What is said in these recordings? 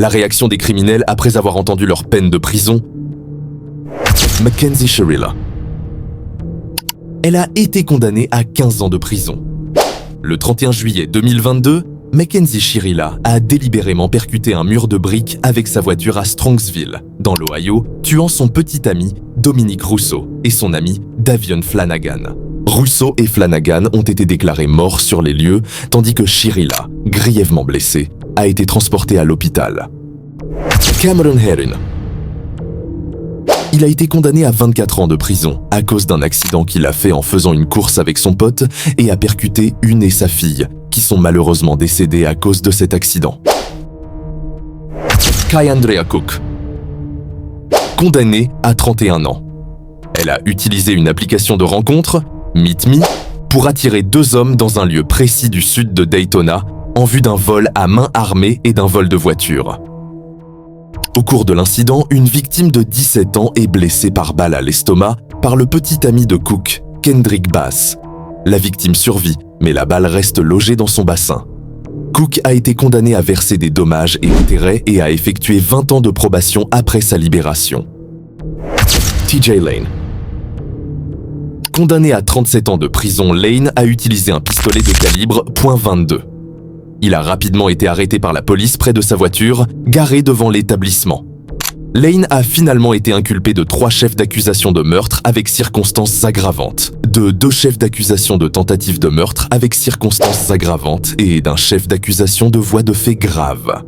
La réaction des criminels après avoir entendu leur peine de prison. Mackenzie Shirilla. Elle a été condamnée à 15 ans de prison. Le 31 juillet 2022, Mackenzie Shirilla a délibérément percuté un mur de briques avec sa voiture à Strongsville, dans l'Ohio, tuant son petit ami Dominic Russo et son ami Davion Flanagan. Russo et Flanagan ont été déclarés morts sur les lieux, tandis que Shirilla, grièvement blessé, a été transporté à l'hôpital. Cameron Herron. Il a été condamné à 24 ans de prison à cause d'un accident qu'il a fait en faisant une course avec son pote et a percuté une et sa fille, qui sont malheureusement décédés à cause de cet accident. Kyandrea Cook. Condamnée à 31 ans. Elle a utilisé une application de rencontre, Meet Me, pour attirer 2 hommes dans un lieu précis du sud de Daytona en vue d'un vol à main armée et d'un vol de voiture. Au cours de l'incident, une victime de 17 ans est blessée par balle à l'estomac par le petit ami de Cook, Kendrick Bass. La victime survit, mais la balle reste logée dans son bassin. Cook a été condamné à verser des dommages et intérêts et a effectué 20 ans de probation après sa libération. TJ Lane. Condamné à 37 ans de prison, Lane a utilisé un pistolet de calibre .22. Il a rapidement été arrêté par la police près de sa voiture, garée devant l'établissement. Lane a finalement été inculpé de 3 chefs d'accusation de meurtre avec circonstances aggravantes, de 2 chefs d'accusation de tentative de meurtre avec circonstances aggravantes et d'un chef d'accusation de voies de fait graves.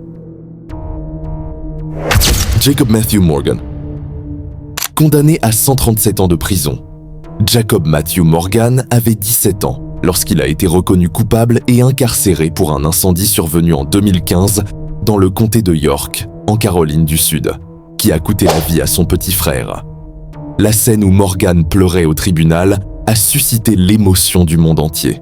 Jacob Matthew Morgan. Condamné à 137 ans de prison. Jacob Matthew Morgan avait 17 ans lorsqu'il a été reconnu coupable et incarcéré pour un incendie survenu en 2015 dans le comté de York, en Caroline du Sud, qui a coûté la vie à son petit frère. La scène où Morgan pleurait au tribunal a suscité l'émotion du monde entier.